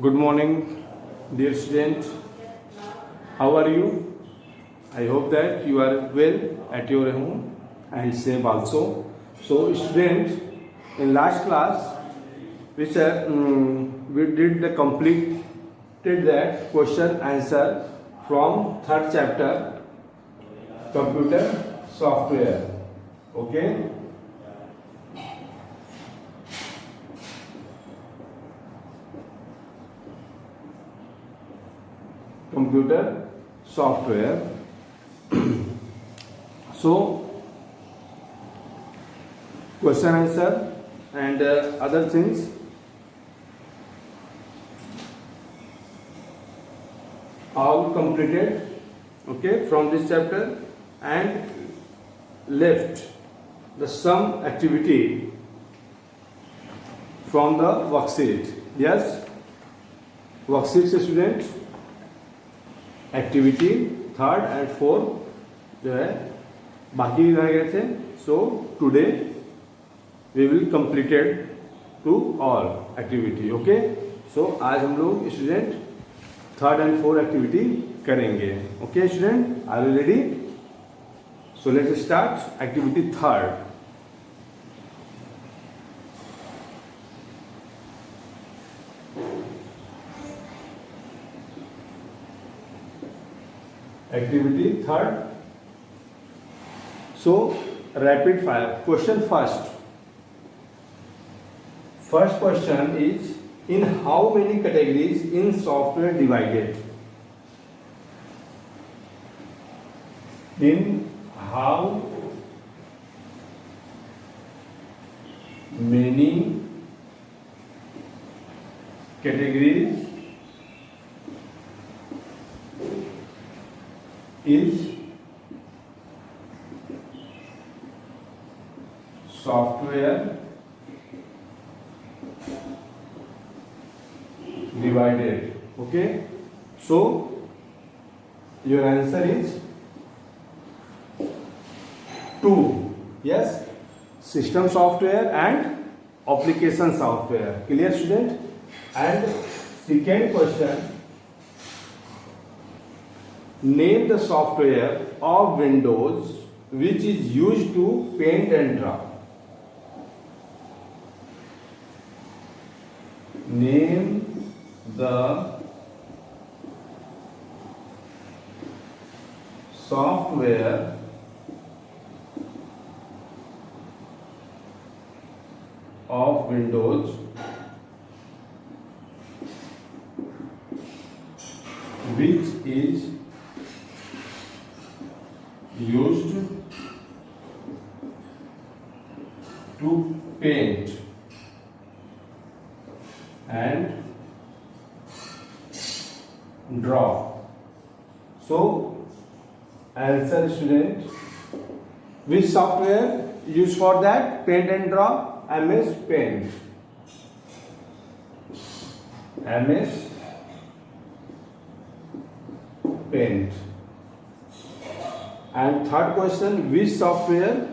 Good morning, dear students. How are you? I hope that you are well at your home and safe also. So, students, in last class, we did the completed that question answer from third chapter, computer software. Okay. Computer software. So, question answer and other things all completed, okay, from this chapter, and left the sum activity from the worksheet. Yes, worksheet से student activity third and fourth जो है बाकी रह गए थे. So today we will completed to all activity. Okay, so आज हम लोग student third and fourth activity करेंगे. Okay student, are you ready? So let's start activity third. Activity third. So rapid fire question first. First question is, in how many categories in software divided? In how many categories is software divided? Okay, so your answer is 2. Yes, system software and application software. Clear student? And second question, name the software of Windows which is used to paint and draw. Name the software of Windows which is used to paint and draw. So answer student, which software used for that? Paint and draw. MS Paint. MS Paint. And third question, which software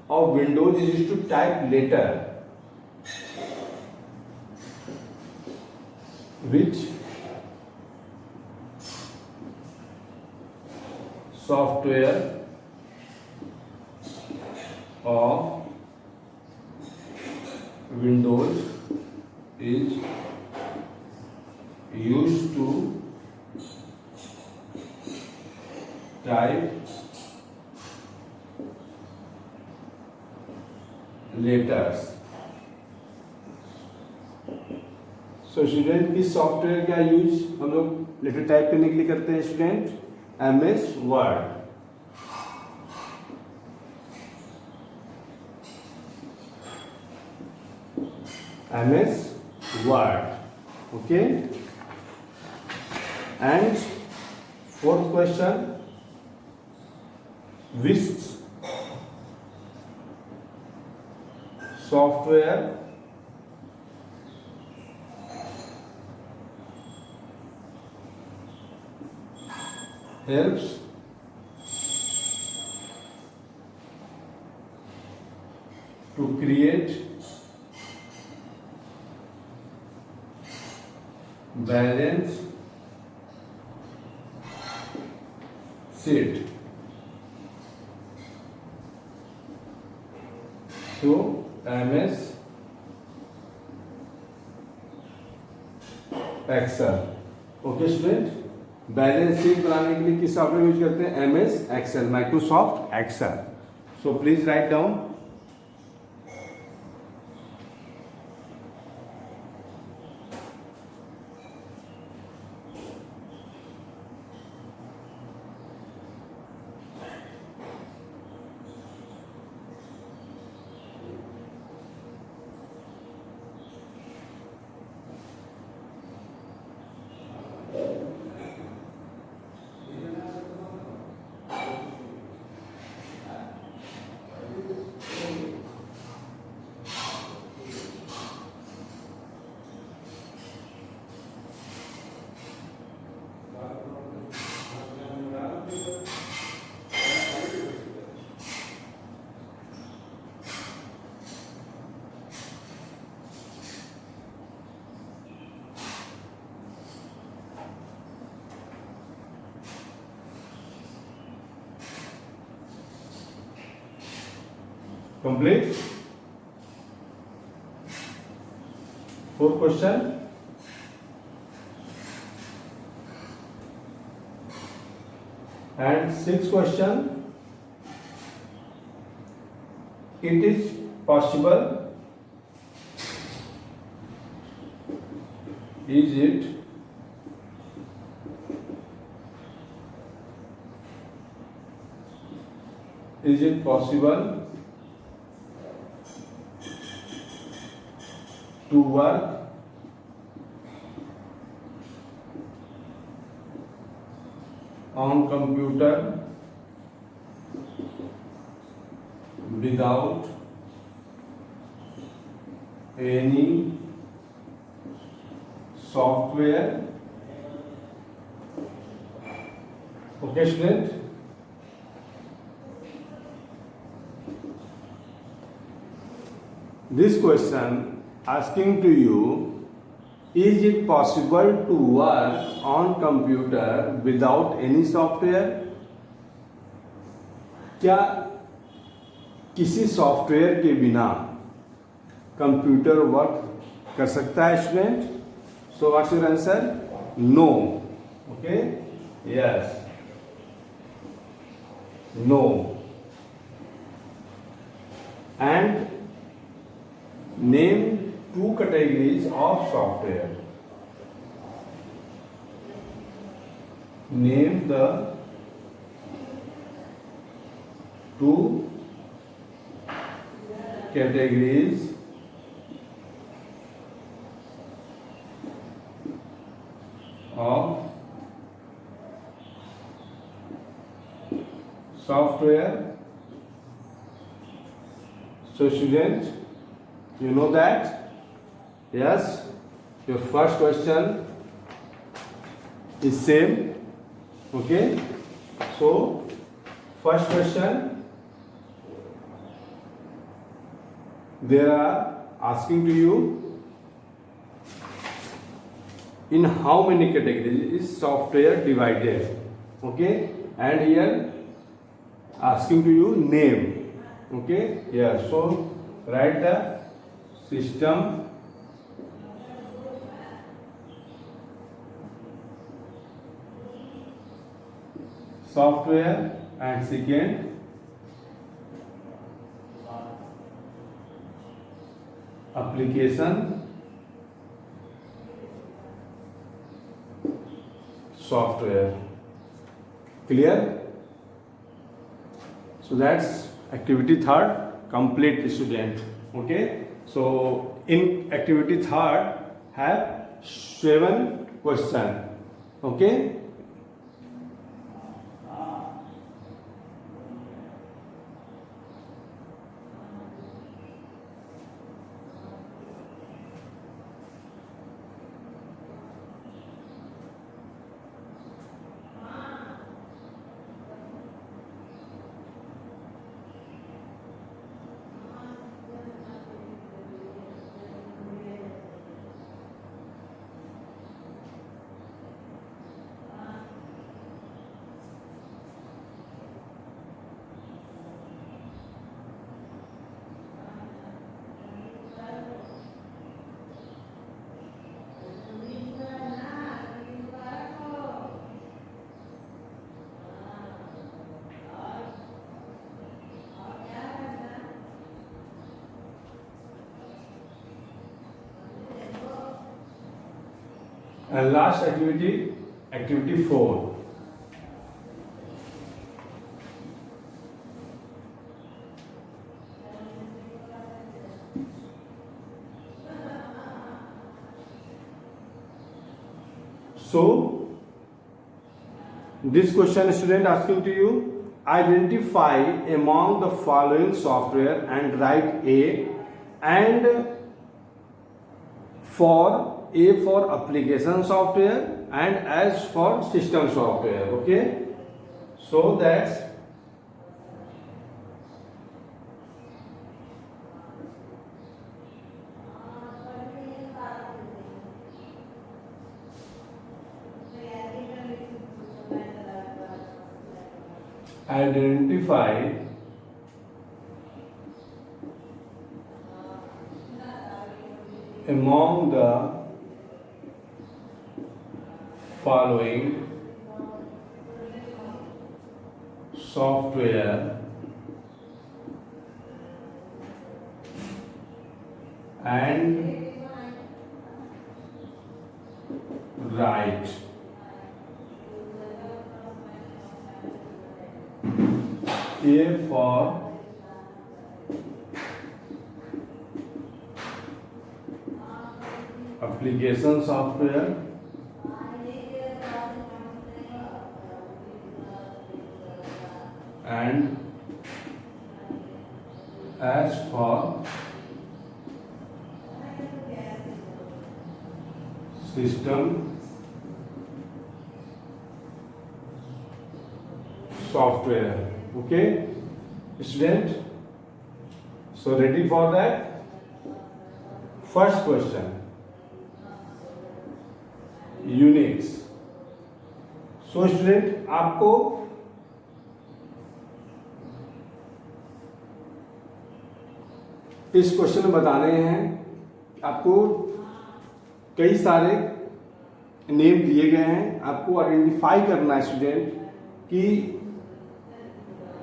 of Windows is used to type letter? Which software of Windows is used to type letters? So student, इस software का use हम लोग letter type करने के लिए करते हैं student. MS word. MS word. Okay, and fourth question, which software helps to create balance sheet to MS Excel. Okay student, balance sheet बनाने के लिए किस सॉफ्टवेयर यूज करते हैं? MS Excel, Microsoft Excel. So please write down. Complete. Fourth question. And sixth question. It is possible. Is it possible to work on computer without any software? Okay student, this question asking to you, is it possible to work on computer without any software? क्या किसी software के बिना computer work कर सकता है student? So what's your answer? No. Okay, yes, no. And name two categories of software. Name the two categories of software. So students, you know that? Yes, your first question is same. Okay, so first question, they are asking to you, in how many categories is software divided? Okay, and here asking to you name. Okay, yeah, so write the system, software, and second application, software. Clear? So that's activity third complete student. Okay, so in activity third have 7 question. Okay, And last activity, activity 4. So, this question student asking to you, identify among the following software and write and for A for application software and S for system software. Okay, so that's identify among the following software and write A for application software and S for system software. Okay, student, so ready for that? First question, Unix. So student, आपको इस question में बताने हैं, आपको कई सारे name दिए गए हैं, आपको आइडेंटिफाई करना है स्टूडेंट कि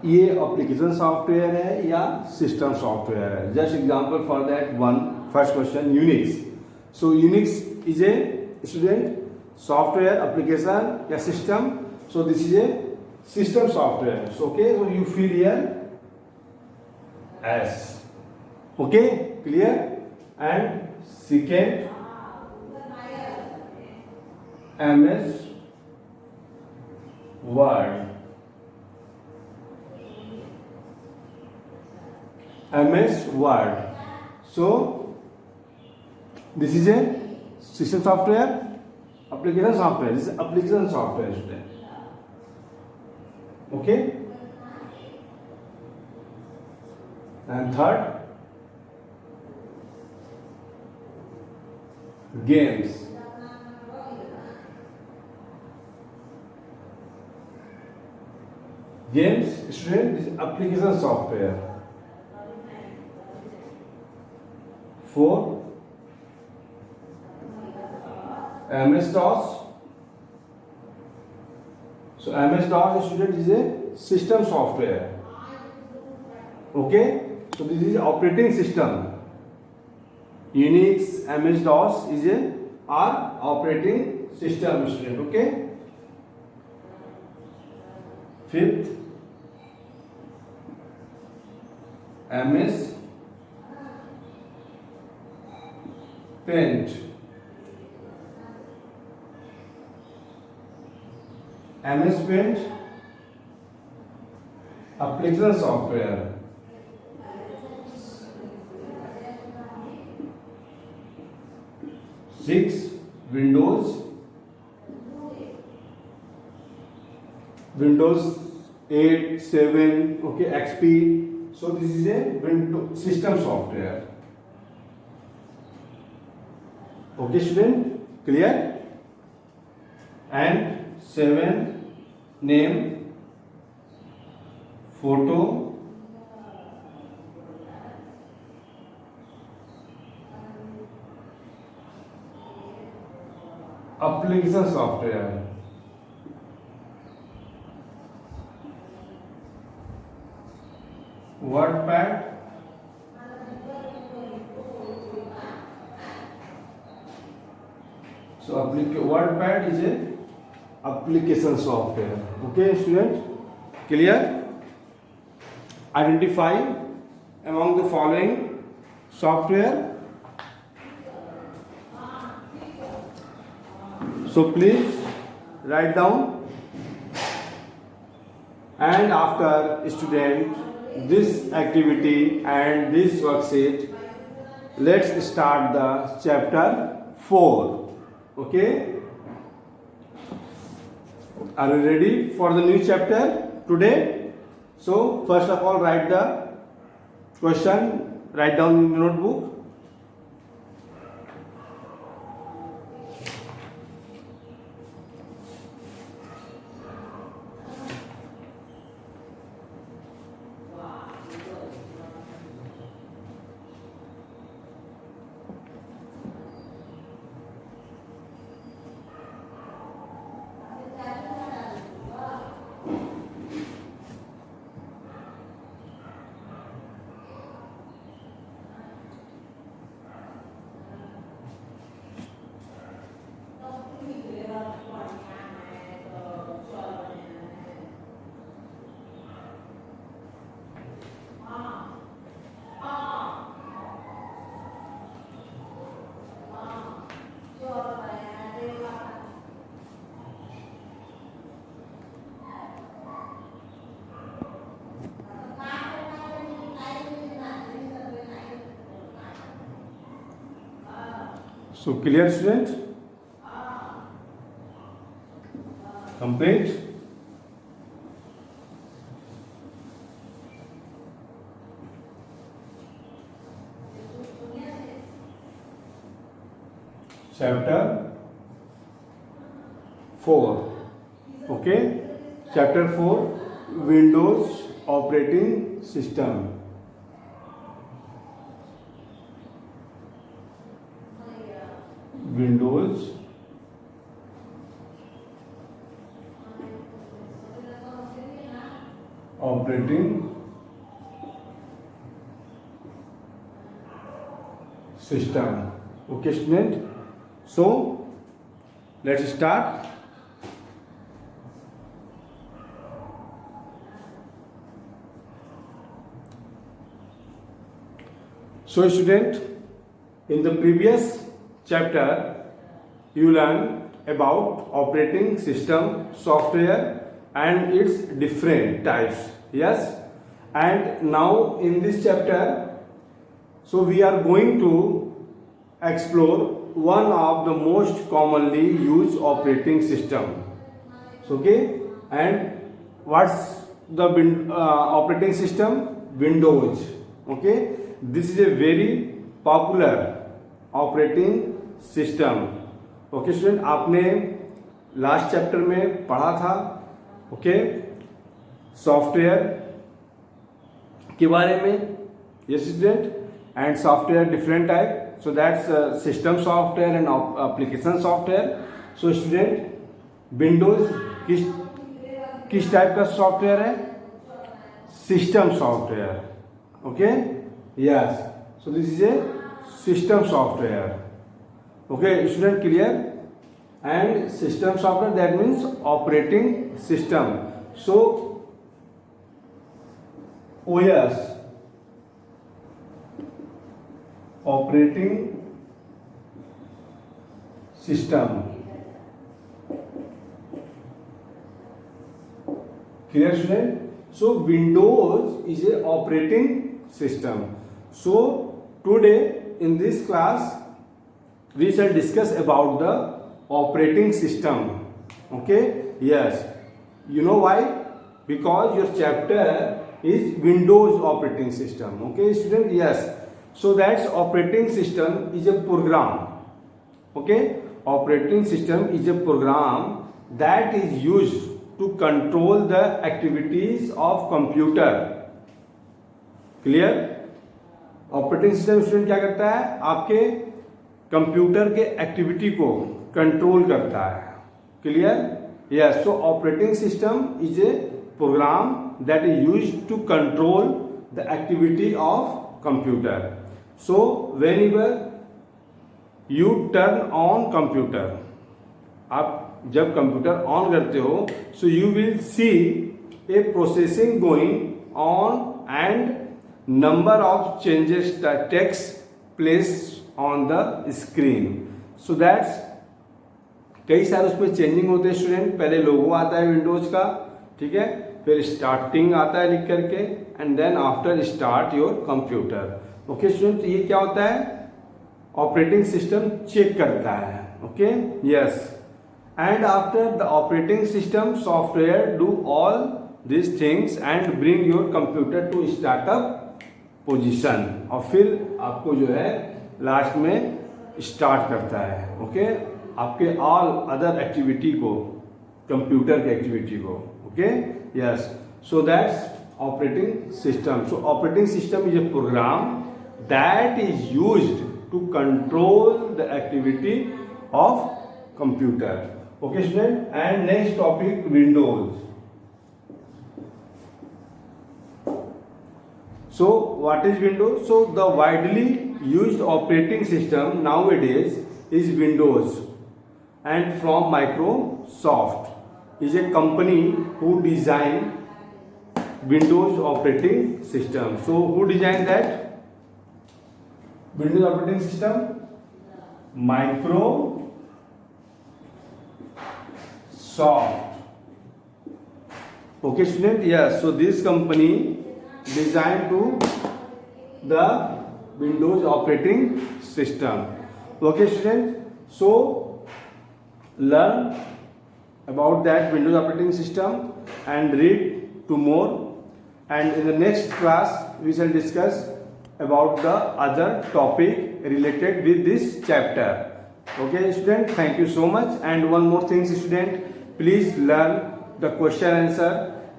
ये एप्लीकेशन सॉफ्टवेयर है या सिस्टम सॉफ्टवेयर है. Just example for that one first question, Unix. So Unix is a student software application या system. So this is a system software. So okay, so you fill here S. Okay, clear? And second, MS Word. MS Word. So this is a system software, application software. This is application software student. Okay. And third, games. Games student is application software. 4, MS-DOS. So MS-DOS student is a system software. Okay, so this is operating system. Unix, MS-DOS is are operating system student. Okay. Fifth, MS Paint. MS Paint application software. 6, Windows 8, 7, okay, XP. So this is a Windows system software. Okay student, clear? And 7, name, photo, application software. WordPad, So WordPad is a application software. Okay, student, clear? Identify among the following software. So please write down, and after student this activity and this worksheet, let's start the chapter 4. Okay, are you ready for the new chapter today? So first of all, write the question, write down in the notebook. So clear, students? Complete. Chapter 4. Okay. Chapter 4, Windows operating system. Windows operating system. Okay, student. So let's start. So student, in the previous chapter you learn about operating system software and its different types. Yes, and now in this chapter, so we are going to explore one of the most commonly used operating system. Okay, and what's the operating system? Windows. Okay, this is a very popular operating system. Okay student, आपने last chapter में पढ़ा था okay software के बारे में. Yes student, and software different type, so that's system software and application software. So student, Windows किस type का software है? System software. Okay, yes, so this is A system software. Okay, student, clear? And system software, that means operating system. So OS, operating system. Clear, student? So Windows is a operating system. So today in this class we shall discuss about the operating system. Okay, yes, you know why? Because your chapter is Windows operating system. Okay student, yes, so that's operating system is a program. Okay, operating system is a program that is used to control the activities of computer. Clear? Operating system student क्या करता है? आपके computer के activity को control करता है. Clear? Yes, so operating system is a program that is used to control the activity of computer. So whenever you turn on computer, आप जब कंप्यूटर ऑन करते हो, so you will see A processing going on and number of changes text place on the screen. So that's कई सारे उसमें changing होते हैं student. पहले लोगो आता है विंडोज का, ठीक है, फिर स्टार्टिंग आता है लिख करके, and then after start your computer. Okay student, ये क्या होता है? ऑपरेटिंग सिस्टम चेक करता है. Okay, yes. And after the operating system software do all this things and bring your computer to startup position. और फिर आपको जो है लास्ट में स्टार्ट करता है. ओके, आपके ऑल अदर एक्टिविटी को, कंप्यूटर के एक्टिविटी को. Okay, yes. So that's operating system. So operating system is a program that is used to control the activity of computer. Okay student, and next topic, Windows. So what is Windows? So the widely used operating system nowadays is Windows, and from Microsoft is a company who designed Windows operating system. So who designed that Windows operating system? Microsoft. Okay student, yes. So this company designed to the Windows operating system. Okay student, so learn about that Windows operating system and read to more, and in the next class we shall discuss about the other topic related with this chapter. Okay student, thank you so much. And one more thing student, please learn the question answer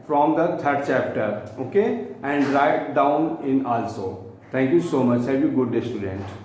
from the third chapter. Okay, and write down in also. Thank you so much. Have a good day student.